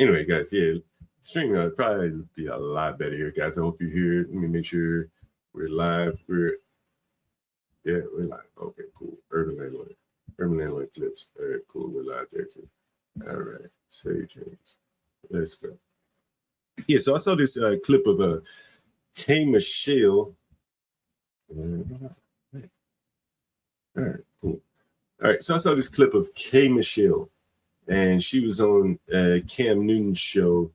Anyway, guys, yeah, streaming will probably be a lot better here, guys. I hope you're here. Let me make sure we're live. We're live. Okay, cool. Urban Landlord clips. All right, cool. We're live there too. All right, save change. Let's go. Yeah, so I saw this clip of K Michele. All right, cool. All right, so I saw this clip of K Michele, and she was on Cam Newton's show,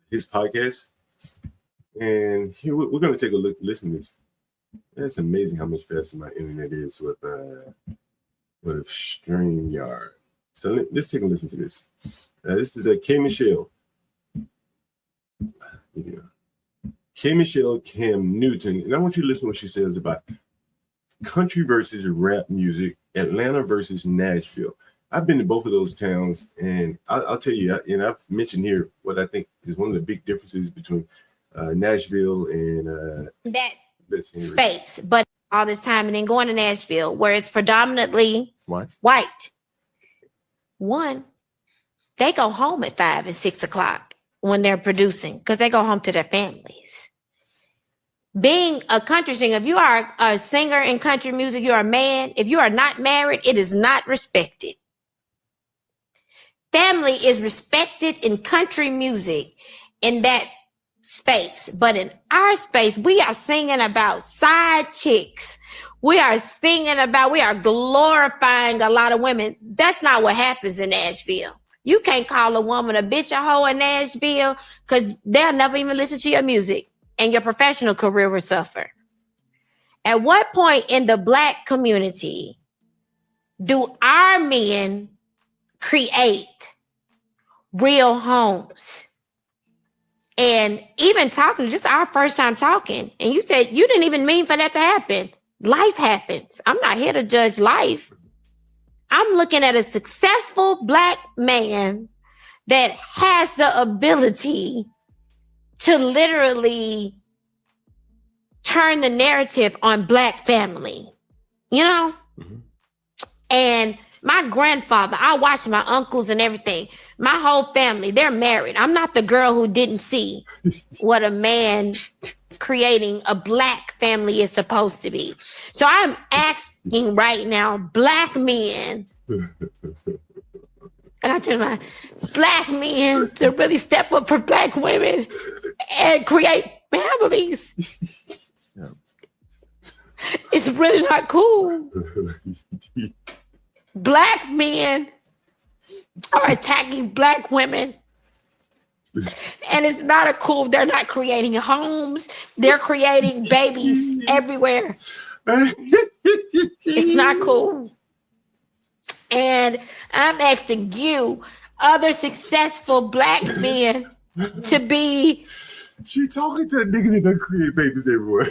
his podcast. And here we're going to take a look, listen to this. It's amazing how much faster my internet is with StreamYard. So let's take a listen to this. This is K Michele. Yeah. K Michele, Cam Newton, and I want you to listen to what she says about country versus rap music, Atlanta versus Nashville. I've been to both of those towns, and I'll tell you, and I've mentioned here what I think is one of the big differences between Nashville and that space. But all this time, and then going to Nashville, where it's predominantly white. One, they go home at 5 and 6 o'clock when they're producing because they go home to their families. Being a country singer, if you are a singer in country music, you're a man. If you are not married, it is not respected. Family is respected in country music in that space. But in our space, we are singing about side chicks. We are glorifying a lot of women. That's not what happens in Nashville. You can't call a woman a bitch or hoe in Nashville because they'll never even listen to your music and your professional career will suffer. At what point in the Black community do our men create real homes? And even talking, just our first time talking, and you said you didn't even mean for that to happen. Life happens. I'm not here to judge life. I'm looking at a successful Black man that has the ability to literally turn the narrative on Black family, you know? Mm-hmm. And my grandfather, I watched my uncles and everything. My whole family, they're married. I'm not the girl who didn't see what a man creating a Black family is supposed to be. So I'm asking right now, Black men, I tell my Black men to really step up for Black women and create families. Yeah. It's really not cool. Black men are attacking Black women. And it's not a cool, they're not creating homes. They're creating babies everywhere. It's not cool. And I'm asking you, other successful Black men, to be. She talking to a nigga that done create babies everywhere.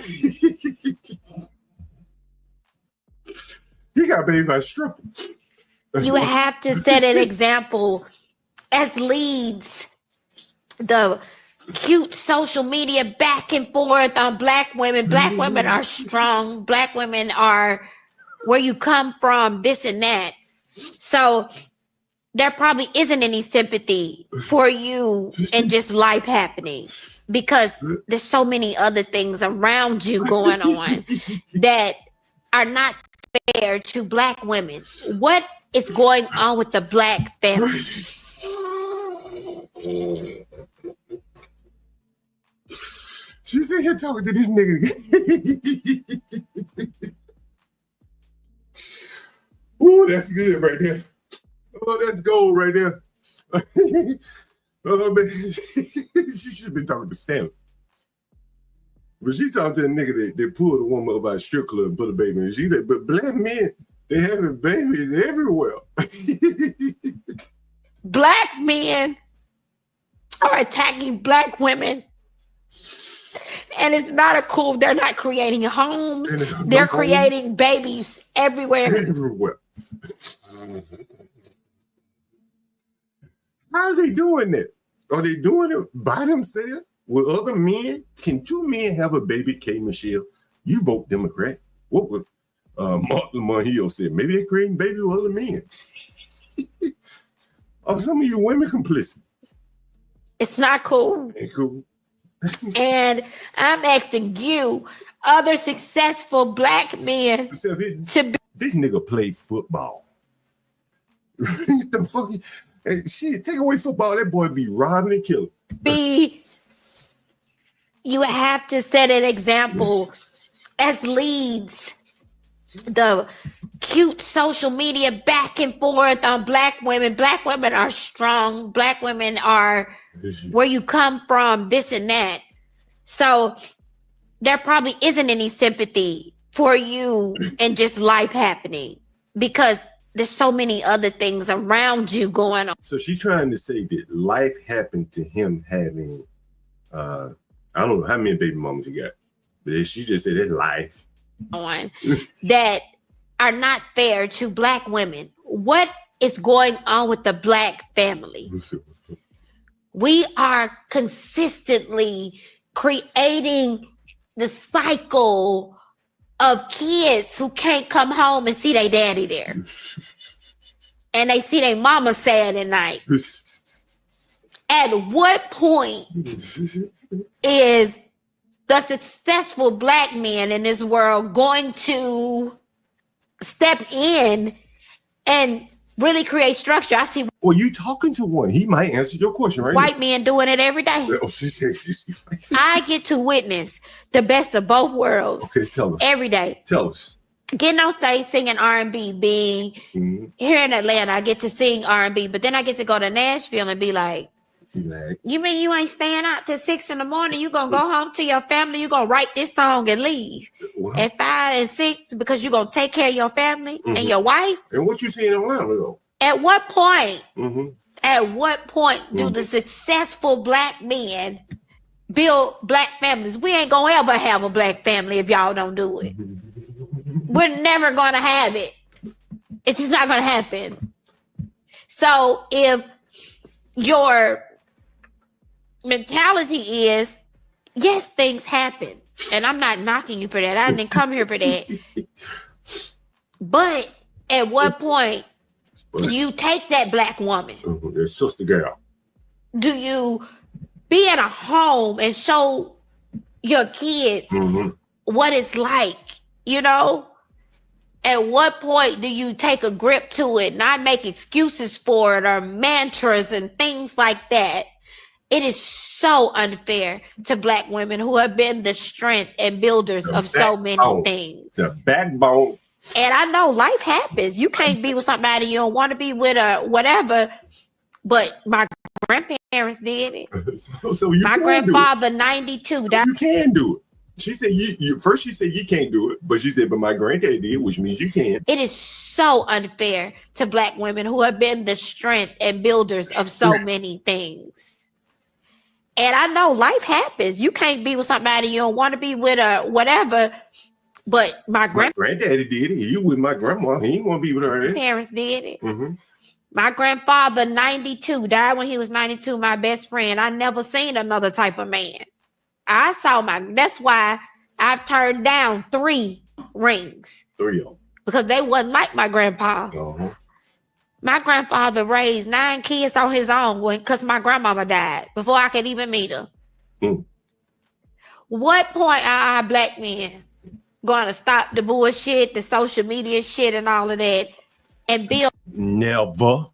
He got baby by stripping. You have to set an example as leads. The cute social media back and forth on Black women. Black women are strong. Black women are where you come from, this and that. So there probably isn't any sympathy for you and just life happening because there's so many other things around you going on that are not fair to Black women. What is going on with the Black family? She's in here talking to this nigga. Ooh, that's good right there. Oh, that's gold right there. Oh, man. She should have been talking to Stanley. But she talked to a nigga that pulled a woman up by a strip club and put a baby in. But Black men, they having babies everywhere. Black men are attacking Black women. And it's not a cool, they're not creating homes. They're creating babies everywhere. Everywhere. How are they doing that? Are they doing it by themselves with other men? Can two men have a baby, K Michele? You vote Democrat. What would Martin Monhill said? Maybe they're creating babies with other men. Are some of you women complicit? It's not cool. Ain't cool. And I'm asking you, other successful black men, Except to be this nigga played football. The fuck? Hey, shit, take away football, that boy be robbing and killing. You have to set an example as leads. The cute social media back and forth on black women. Black women are strong. Black women are where you come from, this and that. So there probably isn't any sympathy for you and just life happening because there's so many other things around you going on. So she's trying to say that life happened to him having, I don't know how many baby mamas you got, but she just said it's life. That are not fair to black women. What is going on with the black family? We are consistently creating the cycle of kids who can't come home and see their daddy there. And they see their mama sad at night. At what point is the successful black man in this world going to step in and really create structure? I see. Well, you talking to one. He might answer your question right white men doing it every day. Oh, I get to witness the best of both worlds. Okay, tell us. Every day. Tell us. Getting on stage singing R&B, being here in Atlanta, I get to sing R&B, but then I get to go to Nashville and be like, you mean you ain't staying out till 6 a.m? You gonna go home to your family, you gonna write this song and leave at 5 and 6 because you gonna take care of your family and your wife? And what you see in Atlanta though? At what point? At what point do the successful black men build black families? We ain't gonna ever have a black family if y'all don't do it. We're never gonna have it. It's just not gonna happen. So if your mentality is, yes, things happen, and I'm not knocking you for that. I didn't come here for that. But at what point do you take that black woman? Your sister girl. Do you be in a home and show your kids what it's like? You know? At what point do you take a grip to it, not make excuses for it or mantras and things like that? It is so unfair to black women who have been the strength and builders of so many things. The backbone. And I know life happens. You can't be with somebody you don't want to be with or whatever. But my grandparents did it. So you my grandfather, 92. So you can do it. She said you first she said you can't do it, but she said, but my granddad did, which means you can. It is so unfair to black women who have been the strength and builders of so many things. And I know life happens. You can't be with somebody you don't want to be with or whatever. But my granddaddy did it. You with my grandma. He ain't want to be with her. Parents did it. My grandfather, 92, died when he was 92. My best friend. I never seen another type of man. I saw that's why I've turned down 3 rings. 3 of them. Because they wasn't like my grandpa. My grandfather raised 9 kids on his own because my grandmama died before I could even meet her. What point are our black men going to stop the bullshit, the social media shit and all of that and build? Never.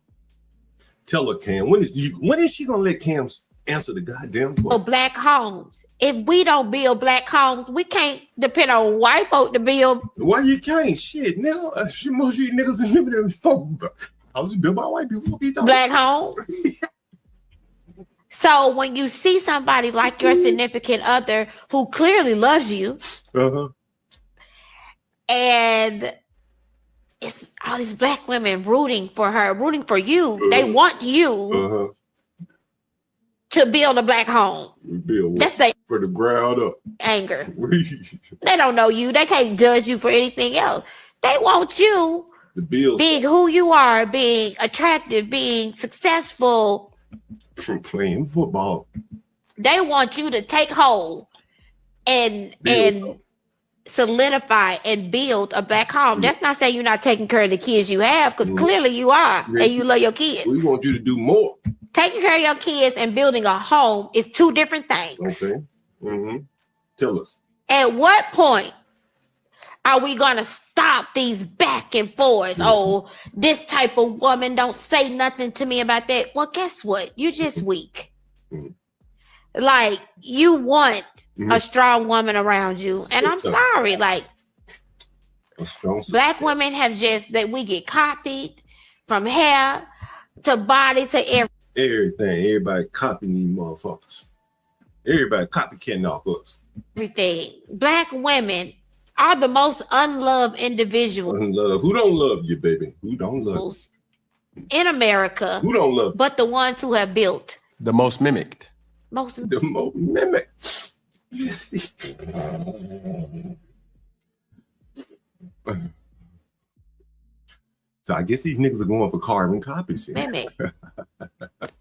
Tell her, Cam, when is she going to let Cam answer the goddamn question? Black homes. If we don't build black homes, we can't depend on white folk to build. Why you can't? Shit, nigga. Most of you niggas are living in houses built by white people. Black homes. So when you see somebody like your significant other who clearly loves you, and it's all these black women rooting for her, rooting for you. They want you to build a black home. That's for the ground up. Anger. They don't know you. They can't judge you for anything else. They want you being who you are, being attractive, being successful. From playing football. They want you to take hold and solidify and build a black home. That's not saying you're not taking care of the kids you have, because clearly you are, and you love your kids. We want you to do more. Taking care of your kids and building a home is two different things. Okay. Mm-hmm. Tell us. At what point are we going to stop these back and forths? Oh, this type of woman don't say nothing to me about that. Well, guess what? You're just weak. Like, you want a strong woman around you. And I'm sorry, like, black women have just, that we get copied from hair to body to everything. Everybody copying these motherfuckers. Everybody copycatting off us. everything. Black women are the most unloved individuals. Who don't love you, baby? Who don't love you? In America? Who don't love you? But the ones who have built. The most mimicked. The most mimicked. So I guess these niggas are going for carbon copies. Mimic.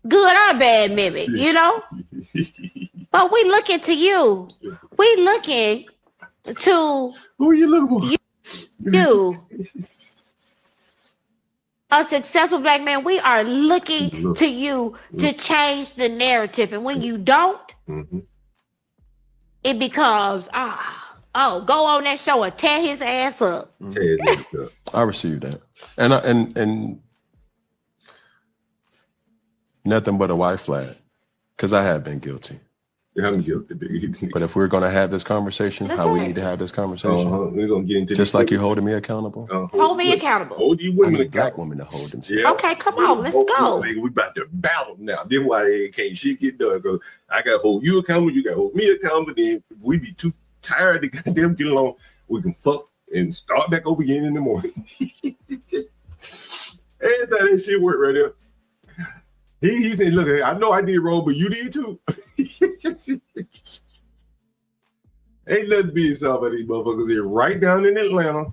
Good or bad mimic, you know? But we looking to you. We looking to who are you looking for? You. A successful black man. We are looking to you to change the narrative. And when you don't, it becomes, go on that show and tear his ass up. Tear his ass up. I receive that. And nothing but a white flag. Because I have been guilty. Yeah, I'm guilty, baby. But if we're going to have this conversation, how we need to have this conversation, we're going to get into just like you're holding me accountable. Hold me accountable. Hold you women accountable. Black women to hold themselves. Yeah. Okay, come on, let's go. We about to battle now. This is why can't shit get done. Because I got to hold you accountable. You got to hold me accountable. Then we be too tired to goddamn get along. We can fuck and start back over again in the morning. That's how that shit work right there. He said, look, I know I did wrong, but you did too. Ain't nothing be yourself at these motherfuckers here right down in Atlanta.